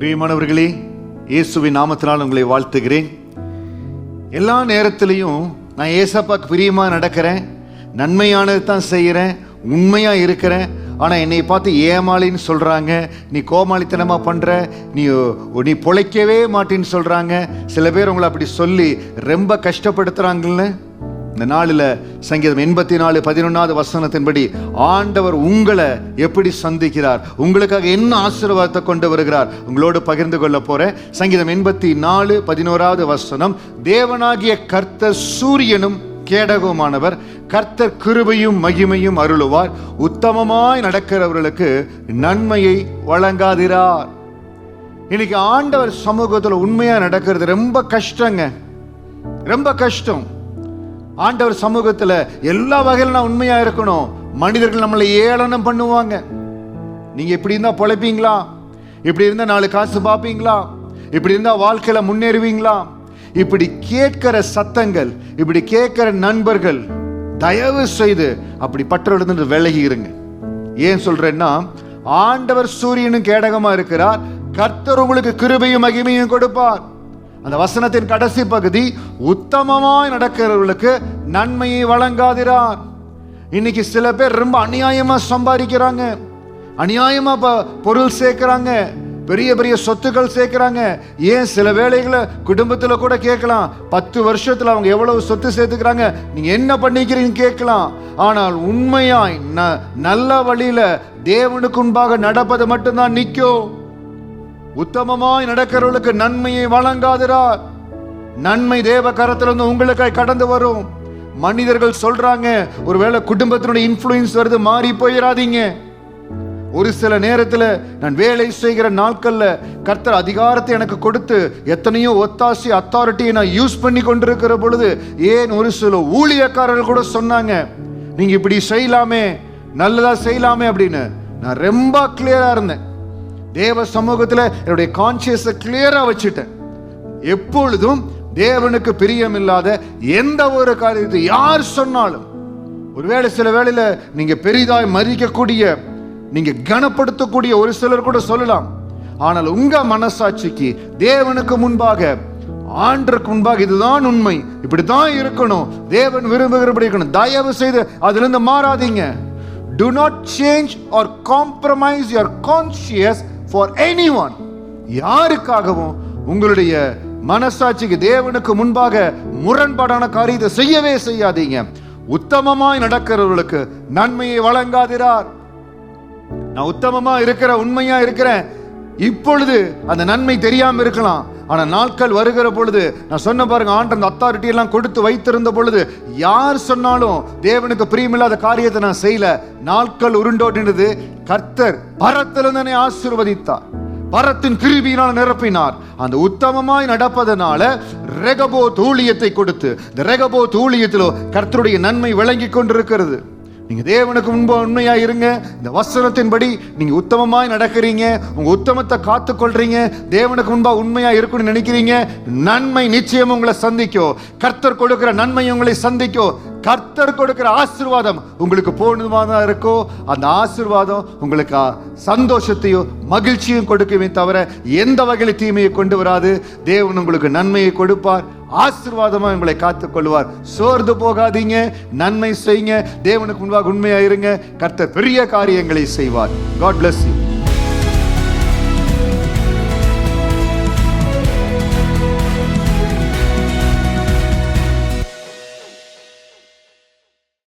பிரியமானவர்களே, இயேசுவின் நாமத்தினால் உங்களை வாழ்த்துகிறேன். எல்லா நேரத்திலையும் நான் ஏசப்பாக்கு பிரியமா நடக்கிறேன், நன்மையானது தான் செய்கிறேன், உண்மையா இருக்கிறேன். ஆனால் என்னை பார்த்து ஏமாளின்னு சொல்கிறாங்க, நீ கோமாளித்தனமா பண்ணுற, நீ பொழைக்கவே மாட்டேன்னு சொல்கிறாங்க. சில பேர் உங்களை அப்படி சொல்லி ரொம்ப கஷ்டப்படுத்துகிறாங்கல்ல. இந்த நாளில் சங்கீதம் 84:11 ஆண்டவர் உங்களை எப்படி சந்திக்கிறார், உங்களுக்காக என்ன ஆசீர்வாதத்தை கொண்டு வருகிறார் உங்களோடு பகிர்ந்து கொள்ள போறேன். சங்கீதம் 84:11 தேவனாகிய கர்த்தர் சூரியனும் கேடகமானவர், கர்த்தர் கிருபையும் மகிமையும் அருளுவார், உத்தமமாய் நடக்கிறவர்களுக்கு நன்மையை வழங்காதிரார். இன்னைக்கு ஆண்டவர் சமூகத்தில் உண்மையா நடக்கிறது ரொம்ப கஷ்டங்க, ரொம்ப கஷ்டம். ஆண்டவர் சமூகத்தில் எல்லா வகையிலும் நான் உண்மையா இருக்கணும். மனிதர்கள் நம்மளை ஏளனம் பண்ணுவாங்க. நீங்க இப்படி இருந்தா பொழைப்பீங்களா, இப்படி இருந்தா 4 காசு பார்ப்பீங்களா, இப்படி இருந்தா வாழ்க்கையில முன்னேறுவீங்களா, இப்படி கேட்கிற சத்தங்கள், இப்படி கேட்கிற நண்பர்கள், தயவு செய்து அப்படி பற்றோடு விலகி இருங்க. ஏன் சொல்றேன்னா, ஆண்டவர் சூரியனும் கேடகமா இருக்கிறார், கர்த்தர் உங்களுக்கு கிருபையும் மகிமையும் கொடுப்பார். அந்த வசனத்தின் கடைசி பகுதி, உத்தமமாய் நடக்கிறவர்களுக்கு நன்மையை வழங்காதிரார். இன்னைக்கு சில பேர் ரொம்ப அநியாயமா சம்பாதிக்கிறாங்க, அநியாயமா பொருள் சேர்க்கிறாங்க, பெரிய பெரிய சொத்துக்கள் சேர்க்கிறாங்க. ஏன் சில வேளைகளை குடும்பத்துல கூட கேட்கலாம், 10 வருஷத்துல அவங்க எவ்வளவு சொத்து சேர்த்துக்கிறாங்க, நீங்க என்ன பண்ணிக்கிறீங்க கேட்கலாம். ஆனால் உண்மையாய் நல்ல வழியில தேவனுக்கு முன்பாக நடப்பது மட்டும்தான் நிற்கும். உத்தமமாய் நடக்கிறவர்களுக்கு நன்மையை வழங்காதிரார். நன்மை தேவ கரத்திலிருந்து உங்களுக்காய் கடந்து வரும். மனிதர்கள் சொல்றாங்க, ஒருவேளை குடும்பத்தினுடைய இன்ஃப்ளூயன்ஸ் வருது, மாறி போயிடாதீங்க. ஒரு சில நேரத்தில் நான் வேலை செய்கிற நாட்கள்ல கர்த்தர் அதிகாரத்தை எனக்கு கொடுத்து எத்தனையோ ஒத்தாசி அத்தாரிட்டியை நான் யூஸ் பண்ணி கொண்டிருக்கிற பொழுது, ஏன் ஒரு சில ஊழியக்காரர்கள் கூட சொன்னாங்க, நீங்க இப்படி செய்யலாமே, நல்லதா செய்யலாமே அப்படின்னு. நான் ரொம்ப கிளியரா இருந்தேன். தேவ சமூகத்தில் என்னுடைய கான்சியஸை கிளியரா வச்சுட்டேன். எப்பொழுதும் தேவனுக்கு பிரியமில்லாத எந்த ஒரு காரியத்தை யார் சொன்னாலும், ஒருவேளை சில வேளையில நீங்க பெரிதாய் மதிக்கக்கூடிய, நீங்க கனப்படுத்தக்கூடிய ஒரு சிலர் கூட சொல்லலாம். ஆனால் உங்க மனசாட்சிக்கு தேவனுக்கு முன்பாக, ஆண்டருக்கு முன்பாக இதுதான் உண்மை, இப்படித்தான் இருக்கணும், தேவன் விரும்புகிறபடி இருக்கணும், தயவு செய்து அதிலிருந்து மாறாதீங்க. Do not change or compromise your conscience for anyone. யாருக்காகவும் உங்களுடைய மனசாட்சிக்கு தேவனுக்கு முன்பாக முரண்பாடான காரியத்தை செய்யவே செய்யாதீங்க. உத்தமமாய் நடக்கிறவர்களுக்கு நன்மையை வழங்காதிரார். நான் உத்தமமா இருக்கிற, உண்மையா இருக்கிறேன், இப்பொழுது அந்த நன்மை தெரியாம இருக்கலாம். ஆனா நாட்கள் வருகிற பொழுது, நான் சொன்ன பாருங்க, ஆண்டவர் அந்த அத்தாரிட்டி எல்லாம் கொடுத்து வைத்திருந்த பொழுது யார் சொன்னாலும் தேவனுக்கு பிரியமில்லாத காரியத்தை நான் செய்யல. நாட்கள் உருண்டோடினது. கர்த்தர் பரத்திலிருந்து ஆசீர்வதித்தார், பரத்தின் கிருபையினால் நிரப்பினார். அந்த உத்தமமாய் நடப்பதனால ரெகபோத் ஊழியத்தை கொடுத்து, இந்த ரெகபோத் ஊழியத்திலோ கர்த்தருடைய நன்மை விளங்கி கொண்டிருக்கிறது. நீங்க தேவனுக்கு முன்பு உண்மையா இருங்க. இந்த வசனத்தின்படி நீங்க உத்தமமாய் நடக்கிறீங்க, உங்க உத்தமத்தை காத்து கொள்றீங்க, தேவனுக்கு முன்பா உண்மையா இருக்குன்னு நினைக்கிறீங்க, நன்மை நிச்சயம் உங்களை சந்திக்கும். கர்த்தர் கொடுக்கிற நன்மை உங்களை சந்திக்கும். கர்த்தர் கொடுக்கிற ஆசீர்வாதம் உங்களுக்கு போதுமானதா இருக்கோ, அந்த ஆசீர்வாதம் உங்களுக்கு சந்தோஷத்தையும் மகிழ்ச்சியும் கொடுக்குமே தவிர எந்த வகையில் தீமையை கொண்டு வராது. தேவன் உங்களுக்கு நன்மையை கொடுப்பார், ஆசீர்வாதமா உங்களை காத்துக் கொள்வார். சோர்ந்து போகாதீங்க, நன்மை செய்யுங்க, தேவனுக்கு முன்பாக உண்மையா இருங்க, கர்த்தர் பெரிய காரியங்களை செய்வார். God bless you.